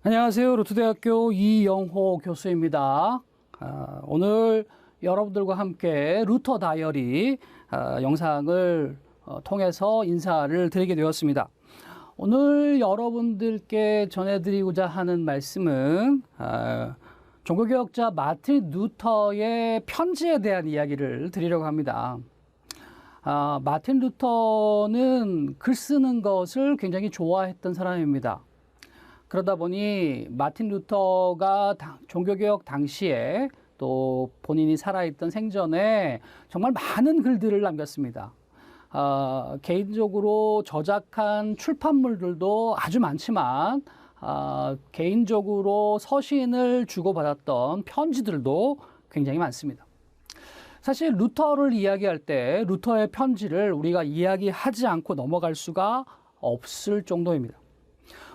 안녕하세요. 루터대학교 이영호 교수입니다. 오늘 여러분들과 함께 루터 다이어리 영상을 통해서 인사를 드리게 되었습니다. 오늘 여러분들께 전해드리고자 하는 말씀은 종교개혁자 마틴 루터의 편지에 대한 이야기를 드리려고 합니다. 마틴 루터는 글 쓰는 것을 굉장히 좋아했던 사람입니다. 그러다 보니 마틴 루터가 종교개혁 당시에 또 본인이 살아있던 생전에 정말 많은 글들을 남겼습니다. 개인적으로 저작한 출판물들도 아주 많지만 개인적으로 서신을 주고받았던 편지들도 굉장히 많습니다. 사실 루터를 이야기할 때 루터의 편지를 우리가 이야기하지 않고 넘어갈 수가 없을 정도입니다.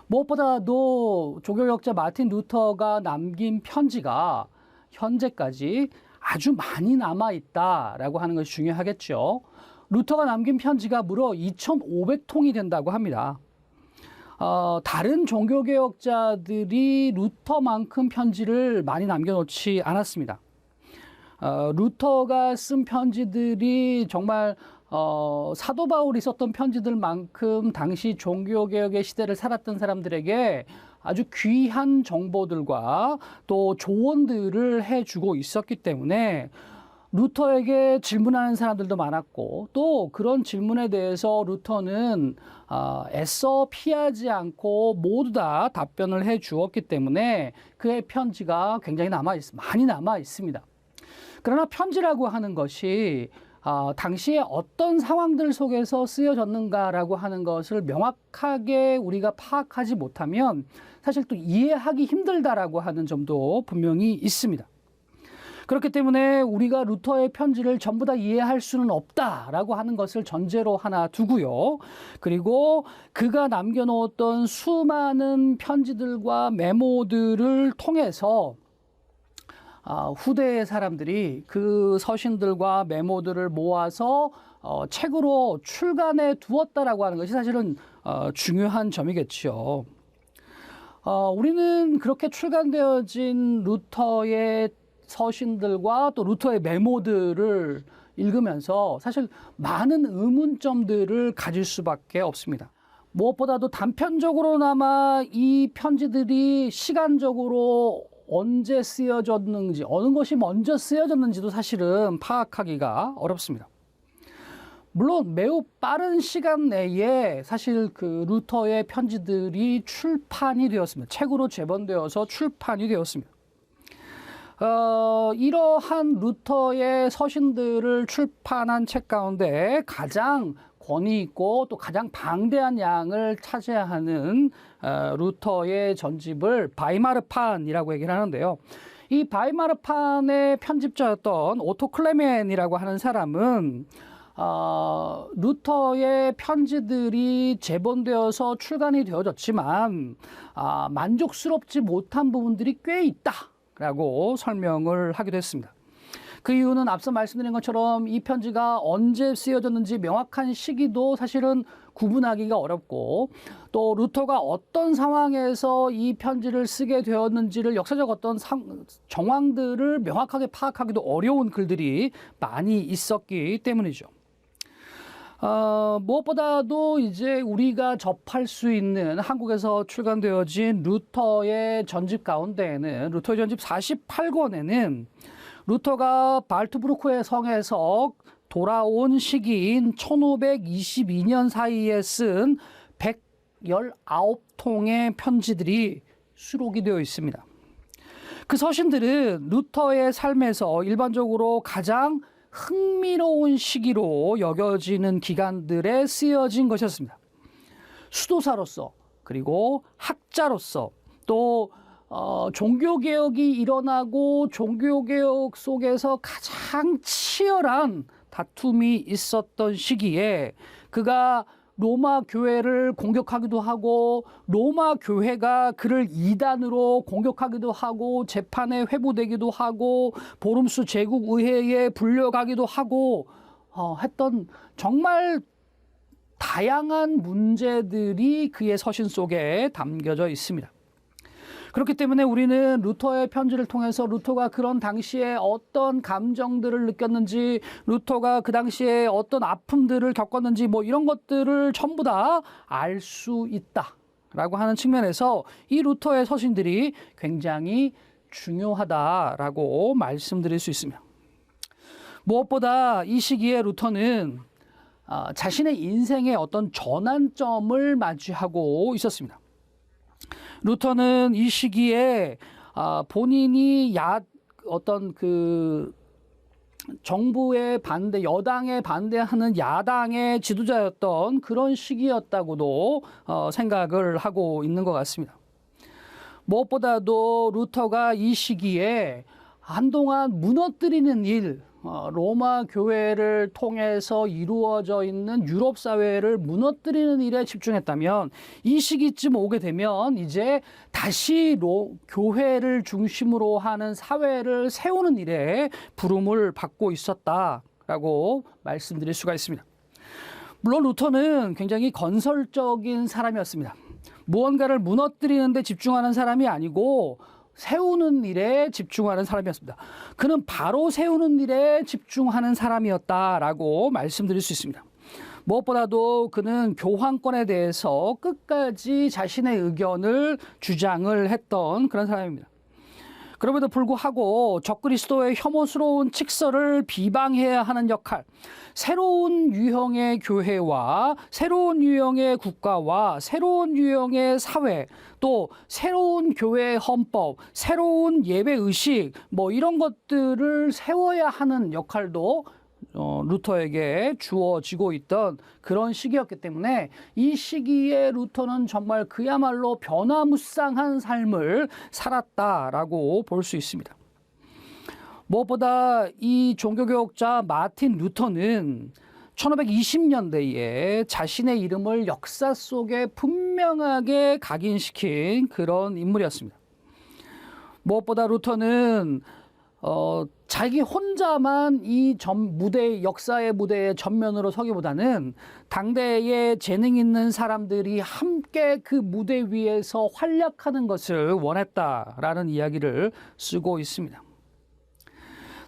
무엇보다도 종교개혁자 마틴 루터가 남긴 편지가 현재까지 아주 많이 남아있다라고 하는 것이 중요하겠죠. 루터가 남긴 편지가 무려 2,500통이 된다고 합니다. 다른 종교개혁자들이 루터만큼 편지를 많이 남겨놓지 않았습니다. 루터가 쓴 편지들이 정말 사도 바울이 썼던 편지들만큼 당시 종교개혁의 시대를 살았던 사람들에게 아주 귀한 정보들과 또 조언들을 해주고 있었기 때문에 루터에게 질문하는 사람들도 많았고 또 그런 질문에 대해서 루터는 애써 피하지 않고 모두 다 답변을 해 주었기 때문에 그의 편지가 굉장히 많이 남아 있습니다. 그러나 편지라고 하는 것이 당시에 어떤 상황들 속에서 쓰여졌는가라고 하는 것을 명확하게 우리가 파악하지 못하면 사실 또 이해하기 힘들다라고 하는 점도 분명히 있습니다. 그렇기 때문에 우리가 루터의 편지를 전부 다 이해할 수는 없다라고 하는 것을 전제로 하나 두고요. 그리고 그가 남겨놓았던 수많은 편지들과 메모들을 통해서 후대의 사람들이 그 서신들과 메모들을 모아서 책으로 출간해 두었다라고 하는 것이 사실은 중요한 점이겠죠. 우리는 그렇게 출간되어진 루터의 서신들과 또 루터의 메모들을 읽으면서 사실 많은 의문점들을 가질 수밖에 없습니다. 무엇보다도 단편적으로나마 이 편지들이 시간적으로 언제 쓰여졌는지, 어느 것이 먼저 쓰여졌는지도 사실은 파악하기가 어렵습니다. 물론 매우 빠른 시간 내에 사실 그 루터의 편지들이 출판이 되었습니다. 책으로 제본되어서 출판이 되었습니다. 이러한 루터의 서신들을 출판한 책 가운데 가장 권위 있고 또 가장 방대한 양을 차지하는 루터의 전집을 바이마르판이라고 얘기를 하는데요. 이 바이마르판의 편집자였던 오토 클레멘이라고 하는 사람은 루터의 편지들이 제본되어서 출간이 되어졌지만 만족스럽지 못한 부분들이 꽤 있다라고 설명을 하기도 했습니다. 그 이유는 앞서 말씀드린 것처럼 이 편지가 언제 쓰여졌는지 명확한 시기도 사실은 구분하기가 어렵고 또 루터가 어떤 상황에서 이 편지를 쓰게 되었는지를 역사적 어떤 정황들을 명확하게 파악하기도 어려운 글들이 많이 있었기 때문이죠. 무엇보다도 이제 우리가 접할 수 있는 한국에서 출간되어진 루터의 전집 가운데에는 루터의 전집 48권에는 루터가 발트부르크의 성에서 돌아온 시기인 1522년 사이에 쓴 119통의 편지들이 수록이 되어 있습니다. 그 서신들은 루터의 삶에서 일반적으로 가장 흥미로운 시기로 여겨지는 기간들에 쓰여진 것이었습니다. 수도사로서 그리고 학자로서 또 종교개혁이 일어나고 종교개혁 속에서 가장 치열한 다툼이 있었던 시기에 그가 로마 교회를 공격하기도 하고 로마 교회가 그를 이단으로 공격하기도 하고 재판에 회부되기도 하고 보름수 제국의회에 불려가기도 하고 했던 정말 다양한 문제들이 그의 서신 속에 담겨져 있습니다. 그렇기 때문에 우리는 루터의 편지를 통해서 루터가 그런 당시에 어떤 감정들을 느꼈는지, 루터가 그 당시에 어떤 아픔들을 겪었는지 뭐 이런 것들을 전부 다 알 수 있다라고 하는 측면에서 이 루터의 서신들이 굉장히 중요하다라고 말씀드릴 수 있습니다. 무엇보다 이 시기에 루터는 자신의 인생의 어떤 전환점을 맞이하고 있었습니다. 루터는 이 시기에 본인이 어떤 그 정부의 반대, 여당에 반대하는 야당의 지도자였던 그런 시기였다고도 생각을 하고 있는 것 같습니다. 무엇보다도 루터가 이 시기에 한동안 무너뜨리는 일, 로마 교회를 통해서 이루어져 있는 유럽 사회를 무너뜨리는 일에 집중했다면, 이 시기쯤 오게 되면 이제 다시 교회를 중심으로 하는 사회를 세우는 일에 부름을 받고 있었다라고 말씀드릴 수가 있습니다. 물론 루터는 굉장히 건설적인 사람이었습니다. 무언가를 무너뜨리는 데 집중하는 사람이 아니고 세우는 일에 집중하는 사람이었습니다. 그는 바로 세우는 일에 집중하는 사람이었다라고 말씀드릴 수 있습니다. 무엇보다도 그는 교황권에 대해서 끝까지 자신의 의견을 주장을 했던 그런 사람입니다. 그럼에도 불구하고 적그리스도의 혐오스러운 칙설을 비방해야 하는 역할, 새로운 유형의 교회와 새로운 유형의 국가와 새로운 유형의 사회, 또 새로운 교회의 헌법, 새로운 예배의식, 뭐 이런 것들을 세워야 하는 역할도 루터에게 주어지고 있던 그런 시기였기 때문에 이 시기에 루터는 정말 그야말로 변화무쌍한 삶을 살았다라고 볼 수 있습니다. 무엇보다 이 종교개혁자 마틴 루터는 1520년대에 자신의 이름을 역사 속에 분명하게 각인시킨 그런 인물이었습니다. 무엇보다 루터는 자기 혼자만 이 역사의 무대에 전면으로 서기보다는 당대에 재능 있는 사람들이 함께 그 무대 위에서 활약하는 것을 원했다라는 이야기를 쓰고 있습니다.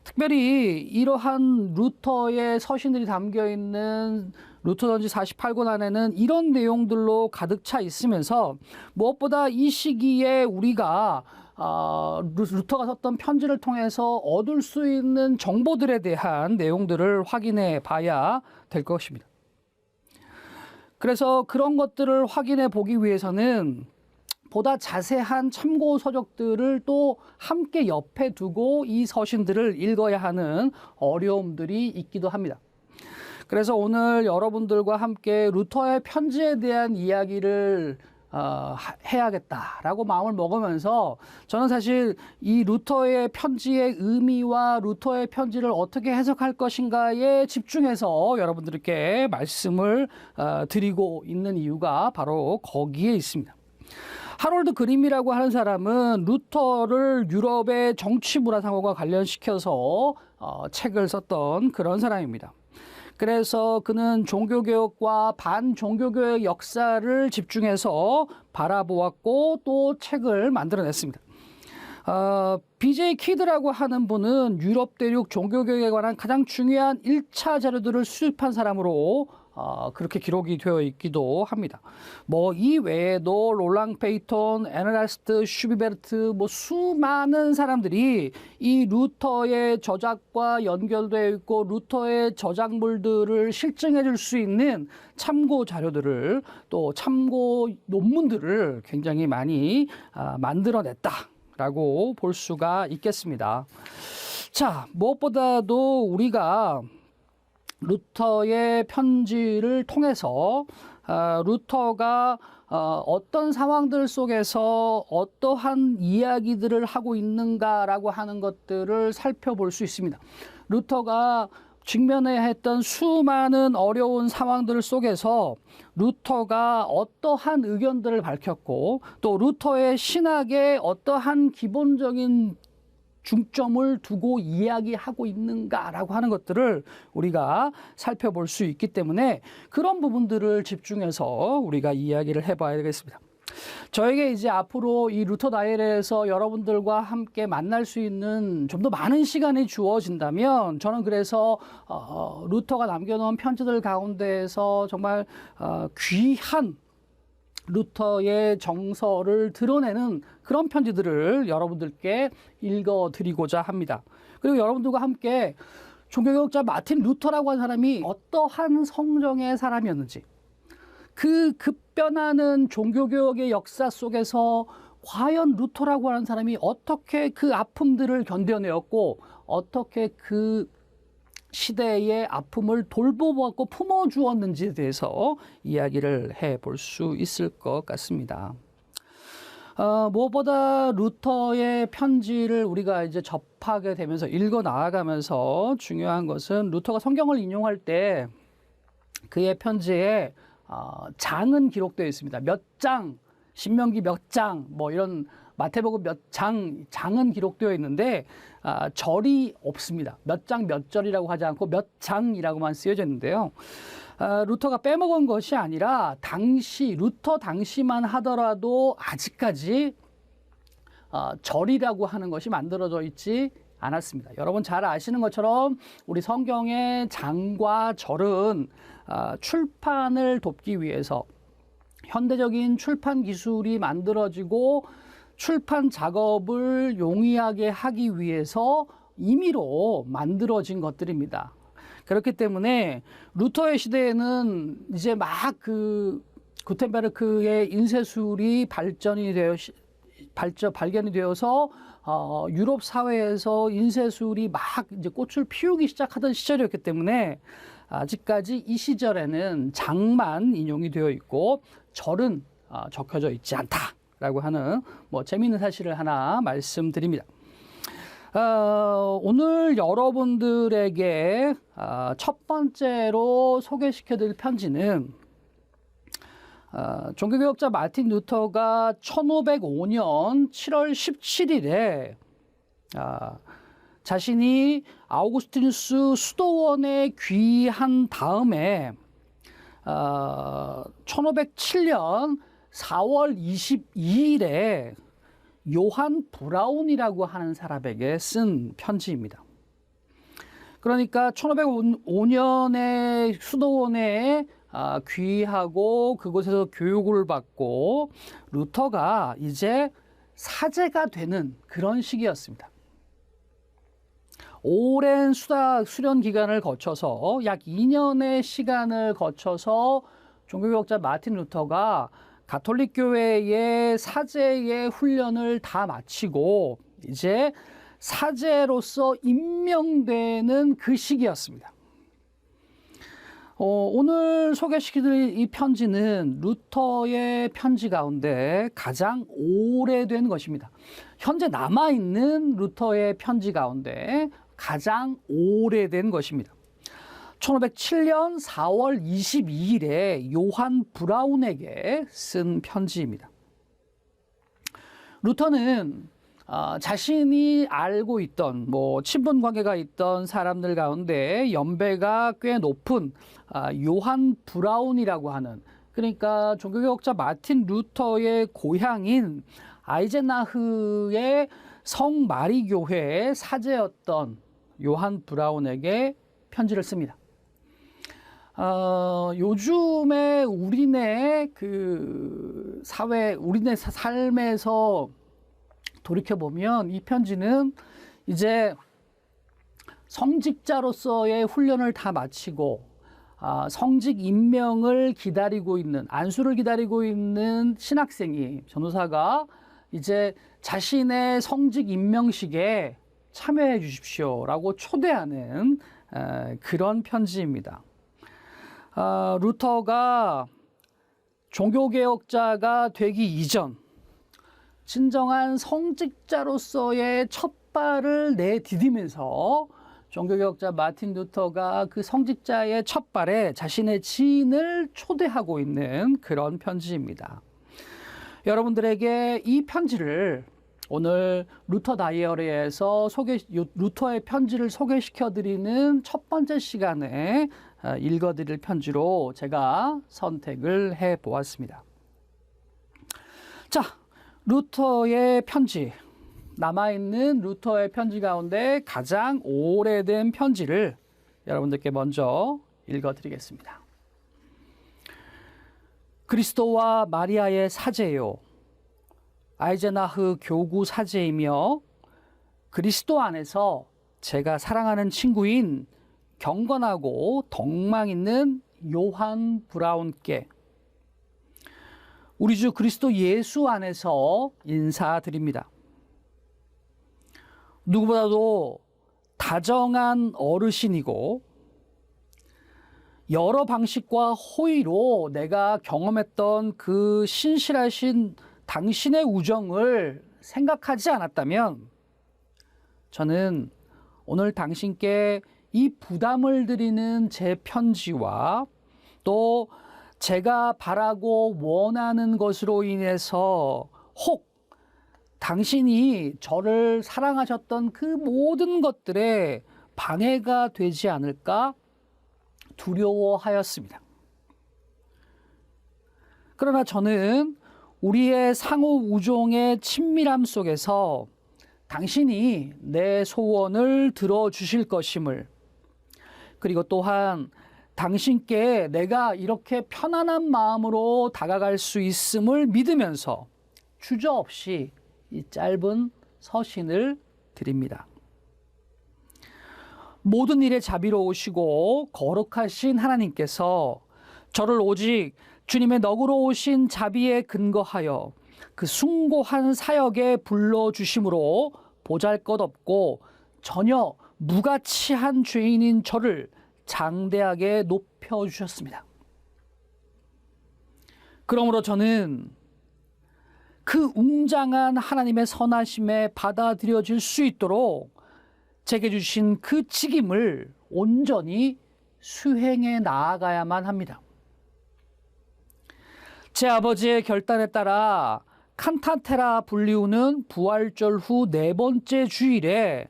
특별히 이러한 루터의 서신들이 담겨 있는 루터전지 48권 안에는 이런 내용들로 가득 차 있으면서, 무엇보다 이 시기에 우리가 루터가 썼던 편지를 통해서 얻을 수 있는 정보들에 대한 내용들을 확인해 봐야 될 것입니다. 그래서 그런 것들을 확인해 보기 위해서는 보다 자세한 참고 서적들을 또 함께 옆에 두고 이 서신들을 읽어야 하는 어려움들이 있기도 합니다. 그래서 오늘 여러분들과 함께 루터의 편지에 대한 이야기를 해야겠다라고 마음을 먹으면서, 저는 사실 이 루터의 편지의 의미와 루터의 편지를 어떻게 해석할 것인가에 집중해서 여러분들께 말씀을 드리고 있는 이유가 바로 거기에 있습니다. 하롤드 그림이라고 하는 사람은 루터를 유럽의 정치 문화 상호가 관련시켜서 책을 썼던 그런 사람입니다. 그래서 그는 종교개혁과 반종교개혁 역사를 집중해서 바라보았고 또 책을 만들어냈습니다. BJ 키드라고 하는 분은 유럽 대륙 종교개혁에 관한 가장 중요한 1차 자료들을 수집한 사람으로 그렇게 기록이 되어 있기도 합니다. 뭐 이 외에도 롤랑 페이톤, 에르네스트 슈비베르트, 뭐 수많은 사람들이 이 루터의 저작과 연결되어 있고 루터의 저작물들을 실증해 줄 수 있는 참고 자료들을, 또 참고 논문들을 굉장히 많이 만들어냈다라고 볼 수가 있겠습니다. 자, 무엇보다도 우리가 루터의 편지를 통해서 루터가 어떤 상황들 속에서 어떠한 이야기들을 하고 있는가라고 하는 것들을 살펴볼 수 있습니다. 루터가 직면해야 했던 수많은 어려운 상황들 속에서 루터가 어떠한 의견들을 밝혔고, 또 루터의 신학에 어떠한 기본적인 중점을 두고 이야기하고 있는가라고 하는 것들을 우리가 살펴볼 수 있기 때문에 그런 부분들을 집중해서 우리가 이야기를 해봐야 되겠습니다. 저에게 이제 앞으로 이 루터 다이어리에서 여러분들과 함께 만날 수 있는 좀 더 많은 시간이 주어진다면 저는 그래서 루터가 남겨놓은 편지들 가운데에서 정말 귀한 루터의 정서를 드러내는 그런 편지들을 여러분들께 읽어드리고자 합니다. 그리고 여러분들과 함께 종교개혁자 마틴 루터라고 하는 사람이 어떠한 성정의 사람이었는지, 그 급변하는 종교개혁의 역사 속에서 과연 루터라고 하는 사람이 어떻게 그 아픔들을 견뎌내었고 어떻게 그 시대의 아픔을 돌보고 품어주었는지에 대해서 이야기를 해볼 수 있을 것 같습니다. 무엇보다 루터의 편지를 우리가 이제 접하게 되면서 읽어 나아가면서 중요한 것은 루터가 성경을 인용할 때 그의 편지에 장은 기록되어 있습니다. 몇 장, 신명기 몇 장, 뭐 이런 마태복음 몇 장은 기록되어 있는데 절이 없습니다. 몇 장 몇 절이라고 하지 않고 몇 장이라고만 쓰여져 있는데요. 루터가 빼먹은 것이 아니라 루터 당시만 하더라도 아직까지 절이라고 하는 것이 만들어져 있지 않았습니다. 여러분 잘 아시는 것처럼 우리 성경의 장과 절은 출판을 돕기 위해서 현대적인 출판 기술이 만들어지고 출판 작업을 용이하게 하기 위해서 임의로 만들어진 것들입니다. 그렇기 때문에 루터의 시대에는 이제 막 그 구텐베르크의 인쇄술이 발견이 되어서 유럽 사회에서 인쇄술이 막 이제 꽃을 피우기 시작하던 시절이었기 때문에 아직까지 이 시절에는 장만 인용이 되어 있고 절은 적혀져 있지 않다라고 하는 뭐 재미있는 사실을 하나 말씀드립니다. 오늘 여러분들에게 첫 번째로 소개시켜드릴 편지는 종교개혁자 마틴 루터가 1505년 7월 17일에 자신이 아우구스티누스 수도원에 귀한 다음에 1507년 4월 22일에 요한 브라운이라고 하는 사람에게 쓴 편지입니다. 그러니까 1505년에 수도원에 귀하고 그곳에서 교육을 받고 루터가 이제 사제가 되는 그런 시기였습니다. 오랜 수련 기간을 거쳐서 약 2년의 시간을 거쳐서 종교개혁자 마틴 루터가 가톨릭 교회의 사제의 훈련을 다 마치고 이제 사제로서 임명되는 그 시기였습니다. 오늘 소개시켜드릴 이 편지는 루터의 편지 가운데 가장 오래된 것입니다. 현재 남아있는 루터의 편지 가운데 가장 오래된 것입니다. 1507년 4월 22일에 요한 브라운에게 쓴 편지입니다. 루터는 자신이 알고 있던 친분 관계가 있던 사람들 가운데 연배가 꽤 높은 요한 브라운이라고 하는, 그러니까 종교개혁자 마틴 루터의 고향인 아이젠하흐의 성마리 교회의 사제였던 요한 브라운에게 편지를 씁니다. 요즘에 우리네 우리네 삶에서 돌이켜보면 이 편지는 이제 성직자로서의 훈련을 다 마치고 성직 임명을 기다리고 있는, 안수를 기다리고 있는 신학생이, 전도사가 이제 자신의 성직 임명식에 참여해 주십시오라고 초대하는 그런 편지입니다. 루터가 종교개혁자가 되기 이전 진정한 성직자로서의 첫 발을 내디디면서 종교개혁자 마틴 루터가 그 성직자의 첫 발에 자신의 지인을 초대하고 있는 그런 편지입니다. 여러분들에게 이 편지를 오늘 루터 다이어리에서 루터의 편지를 소개시켜드리는 첫 번째 시간에 읽어드릴 편지로 제가 선택을 해보았습니다. 자, 루터의 편지, 남아있는 루터의 편지 가운데 가장 오래된 편지를 여러분들께 먼저 읽어드리겠습니다. 그리스도와 마리아의 사제요, 아이제나흐 교구 사제이며 그리스도 안에서 제가 사랑하는 친구인 경건하고 덕망 있는 요한 브라운께 우리 주 그리스도 예수 안에서 인사드립니다. 누구보다도 다정한 어르신이고 여러 방식과 호의로 내가 경험했던 그 신실하신 당신의 우정을 생각하지 않았다면 저는 오늘 당신께 이 부담을 드리는 제 편지와 또 제가 바라고 원하는 것으로 인해서 혹 당신이 저를 사랑하셨던 그 모든 것들에 방해가 되지 않을까 두려워하였습니다. 그러나 저는 우리의 상호 우정의 친밀함 속에서 당신이 내 소원을 들어주실 것임을, 그리고 또한 당신께 내가 이렇게 편안한 마음으로 다가갈 수 있음을 믿으면서 주저없이 이 짧은 서신을 드립니다. 모든 일에 자비로우시고 거룩하신 하나님께서 저를 오직 주님의 너그러우신 자비에 근거하여 그 숭고한 사역에 불러주심으로 보잘것없고 전혀 무가치한 죄인인 저를 장대하게 높여주셨습니다. 그러므로 저는 그 웅장한 하나님의 선하심에 받아들여질 수 있도록 제게 주신 그 직임을 온전히 수행해 나아가야만 합니다. 제 아버지의 결단에 따라 칸타테라 불리우는 부활절 후 4번째 주일에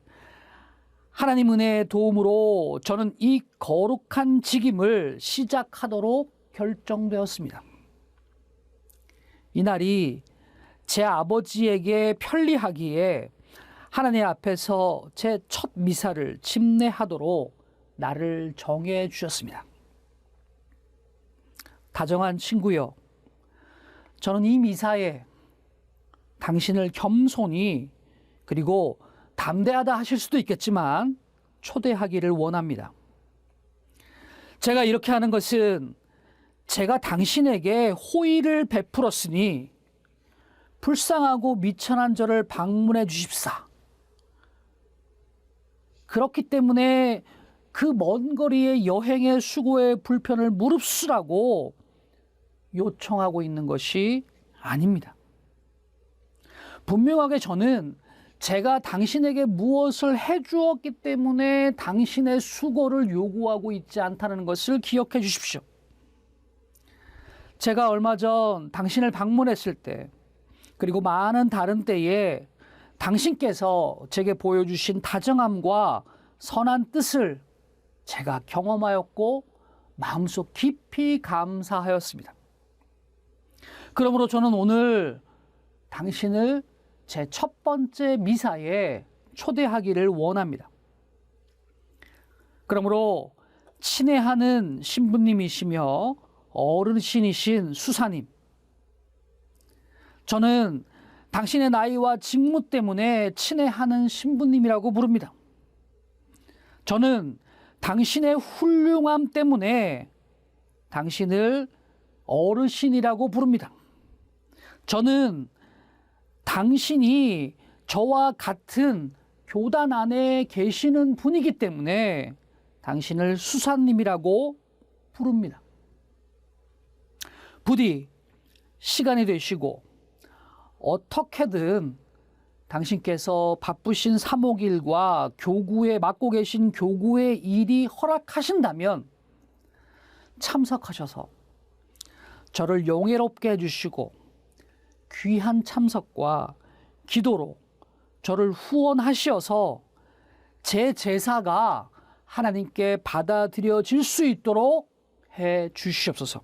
하나님 은혜의 도움으로 저는 이 거룩한 직임을 시작하도록 결정되었습니다. 이날이 제 아버지에게 편리하기에 하나님 앞에서 제 첫 미사를 침례하도록 나를 정해 주셨습니다. 다정한 친구여, 저는 이 미사에 당신을 겸손히 그리고 담대하다 하실 수도 있겠지만 초대하기를 원합니다. 제가 이렇게 하는 것은 제가 당신에게 호의를 베풀었으니 불쌍하고 미천한 저를 방문해 주십사. 그렇기 때문에 그 먼 거리의 여행의 수고의 불편을 무릅쓰라고 요청하고 있는 것이 아닙니다. 분명하게 저는 제가 당신에게 무엇을 해주었기 때문에 당신의 수고를 요구하고 있지 않다는 것을 기억해 주십시오. 제가 얼마 전 당신을 방문했을 때, 그리고 많은 다른 때에 당신께서 제게 보여주신 다정함과 선한 뜻을 제가 경험하였고 마음속 깊이 감사하였습니다. 그러므로 저는 오늘 당신을 제 첫 번째 미사에 초대하기를 원합니다. 그러므로 친애하는 신부님이시며 어르신이신 수사님, 저는 당신의 나이와 직무 때문에 친애하는 신부님이라고 부릅니다. 저는 당신의 훌륭함 때문에 당신을 어르신이라고 부릅니다. 저는 당신이 저와 같은 교단 안에 계시는 분이기 때문에 당신을 수사님이라고 부릅니다. 부디 시간이 되시고 어떻게든 당신께서 바쁘신 사목일과 교구에 맡고 계신 교구의 일이 허락하신다면 참석하셔서 저를 영예롭게 해주시고 귀한 참석과 기도로 저를 후원하시어서 제 제사가 하나님께 받아들여질 수 있도록 해 주시옵소서.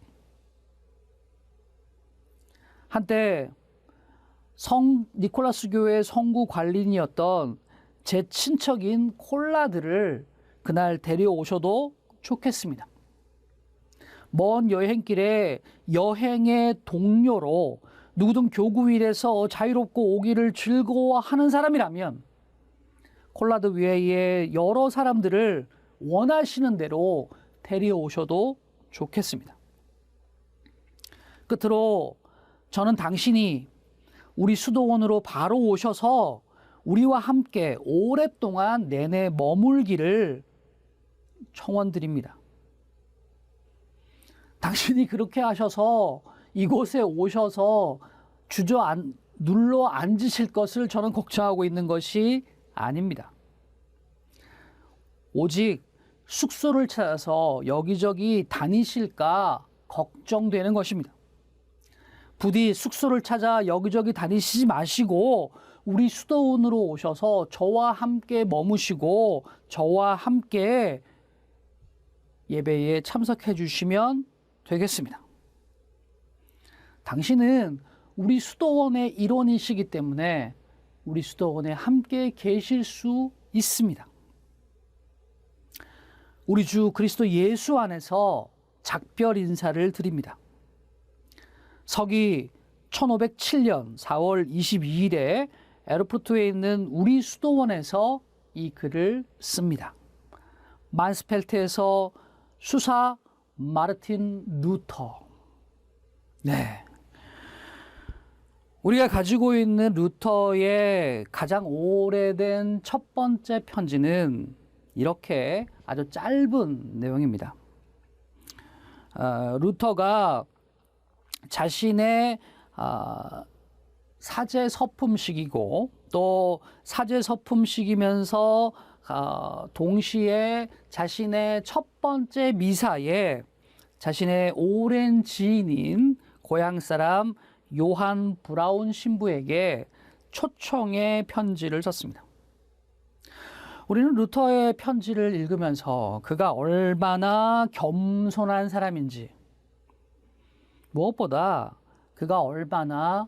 한때 니콜라스 교회 성구 관리인이었던 제 친척인 콜라드를 그날 데려오셔도 좋겠습니다. 먼 여행길에 여행의 동료로 누구든 교구일에서 자유롭고 오기를 즐거워하는 사람이라면 콜라드 외에 여러 사람들을 원하시는 대로 데려오셔도 좋겠습니다. 끝으로 저는 당신이 우리 수도원으로 바로 오셔서 우리와 함께 오랫동안 내내 머물기를 청원드립니다. 당신이 그렇게 하셔서 이곳에 오셔서 눌러 앉으실 것을 저는 걱정하고 있는 것이 아닙니다. 오직 숙소를 찾아서 여기저기 다니실까 걱정되는 것입니다. 부디 숙소를 찾아 여기저기 다니시지 마시고 우리 수도원으로 오셔서 저와 함께 머무시고 저와 함께 예배에 참석해 주시면 되겠습니다. 당신은 우리 수도원의 일원이시기 때문에 우리 수도원에 함께 계실 수 있습니다. 우리 주 그리스도 예수 안에서 작별 인사를 드립니다. 서기 1507년 4월 22일에 에르푸트에 있는 우리 수도원에서 이 글을 씁니다. 만스펠트에서 수사 마르틴 루터. 네. 우리가 가지고 있는 루터의 가장 오래된 첫 번째 편지는 이렇게 아주 짧은 내용입니다. 루터가 자신의 사제 서품식이고 또 사제 서품식이면서 동시에 자신의 첫 번째 미사에 자신의 오랜 지인인 고향 사람 요한 브라운 신부에게 초청의 편지를 썼습니다. 우리는 루터의 편지를 읽으면서 그가 얼마나 겸손한 사람인지, 무엇보다 그가 얼마나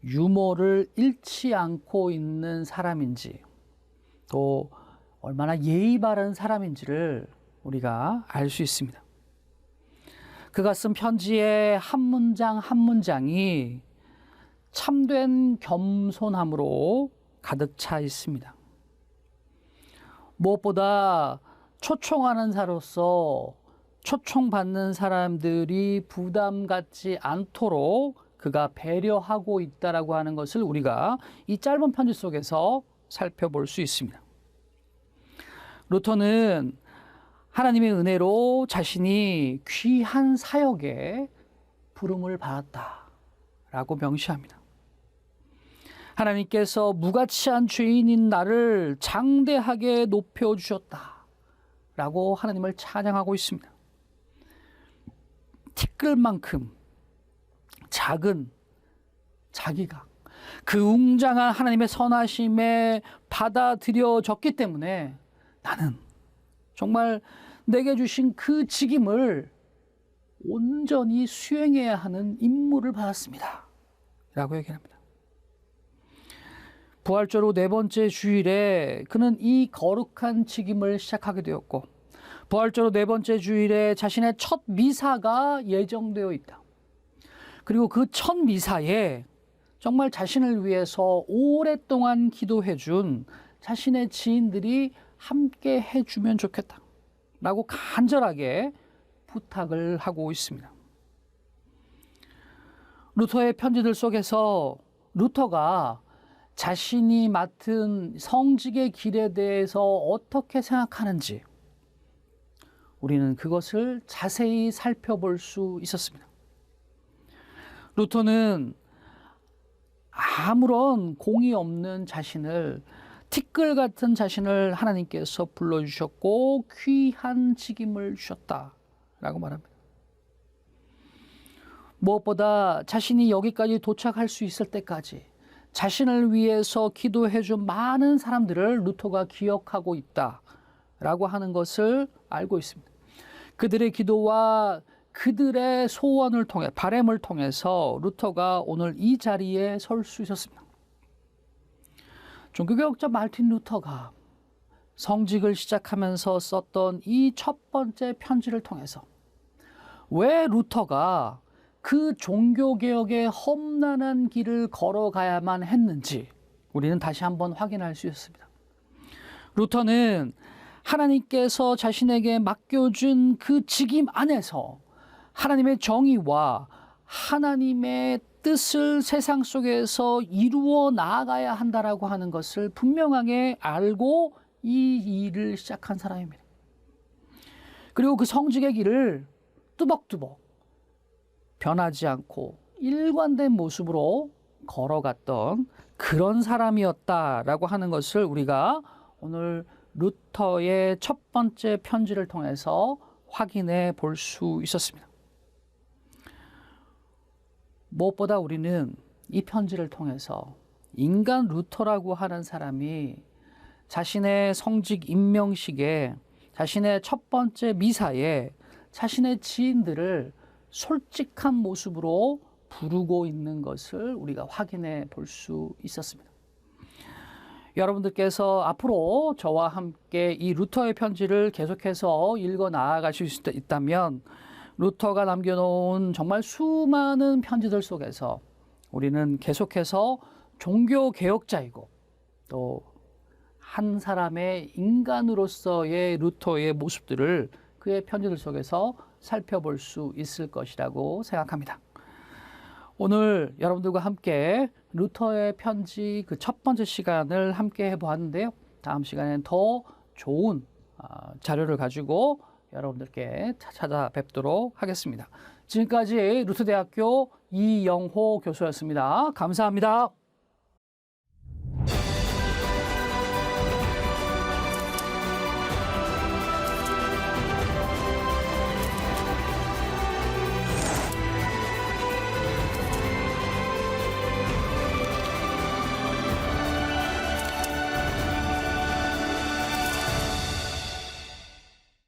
유머를 잃지 않고 있는 사람인지, 또 얼마나 예의 바른 사람인지를 우리가 알 수 있습니다. 그가 쓴 편지의 한 문장 한 문장이 참된 겸손함으로 가득 차 있습니다. 무엇보다 초청하는 자로서 초청받는 사람들이 부담 갖지 않도록 그가 배려하고 있다라고 하는 것을 우리가 이 짧은 편지 속에서 살펴볼 수 있습니다. 루터는 하나님의 은혜로 자신이 귀한 사역에 부름을 받았다라고 명시합니다. 하나님께서 무가치한 죄인인 나를 장대하게 높여주셨다라고 하나님을 찬양하고 있습니다. 티끌만큼 작은 자기가 그 웅장한 하나님의 선하심에 받아들여졌기 때문에 나는 정말 내게 주신 그 직임을 온전히 수행해야 하는 임무를 받았습니다 라고 얘기합니다. 부활절로 네 번째 주일에 그는 이 거룩한 직임을 시작하게 되었고, 부활절로 네 번째 주일에 자신의 첫 미사가 예정되어 있다. 그리고 그 첫 미사에 정말 자신을 위해서 오랫동안 기도해 준 자신의 지인들이 함께 해주면 좋겠다 라고 간절하게 부탁을 하고 있습니다. 루터의 편지들 속에서 루터가 자신이 맡은 성직의 길에 대해서 어떻게 생각하는지 우리는 그것을 자세히 살펴볼 수 있었습니다. 루터는 아무런 공이 없는 자신을, 티끌 같은 자신을 하나님께서 불러주셨고 귀한 직임을 주셨다라고 말합니다. 무엇보다 자신이 여기까지 도착할 수 있을 때까지 자신을 위해서 기도해 준 많은 사람들을 루터가 기억하고 있다라고 하는 것을 알고 있습니다. 그들의 기도와 그들의 소원을 통해 바람을 통해서 루터가 오늘 이 자리에 설 수 있었습니다. 종교개혁자 마르틴 루터가 성직을 시작하면서 썼던 이 첫 번째 편지를 통해서 왜 루터가 그 종교개혁의 험난한 길을 걸어가야만 했는지 우리는 다시 한번 확인할 수 있습니다. 루터는 하나님께서 자신에게 맡겨준 그 직임 안에서 하나님의 정의와 하나님의 뜻을 세상 속에서 이루어 나아가야 한다라고 하는 것을 분명하게 알고 이 일을 시작한 사람입니다. 그리고 그 성직의 길을 뚜벅뚜벅 변하지 않고 일관된 모습으로 걸어갔던 그런 사람이었다라고 하는 것을 우리가 오늘 루터의 첫 번째 편지를 통해서 확인해 볼 수 있었습니다. 무엇보다 우리는 이 편지를 통해서 인간 루터라고 하는 사람이 자신의 성직 임명식에 자신의 첫 번째 미사에 자신의 지인들을 솔직한 모습으로 부르고 있는 것을 우리가 확인해 볼 수 있었습니다. 여러분들께서 앞으로 저와 함께 이 루터의 편지를 계속해서 읽어 나아가실 수 있다면 루터가 남겨놓은 정말 수많은 편지들 속에서 우리는 계속해서 종교개혁자이고 또 한 사람의 인간으로서의 루터의 모습들을 그의 편지들 속에서 살펴볼 수 있을 것이라고 생각합니다. 오늘 여러분들과 함께 루터의 편지 그 첫 번째 시간을 함께 해보았는데요. 다음 시간에는 더 좋은 자료를 가지고 여러분들께 찾아뵙도록 하겠습니다. 지금까지 루터대학교 이영호 교수였습니다. 감사합니다.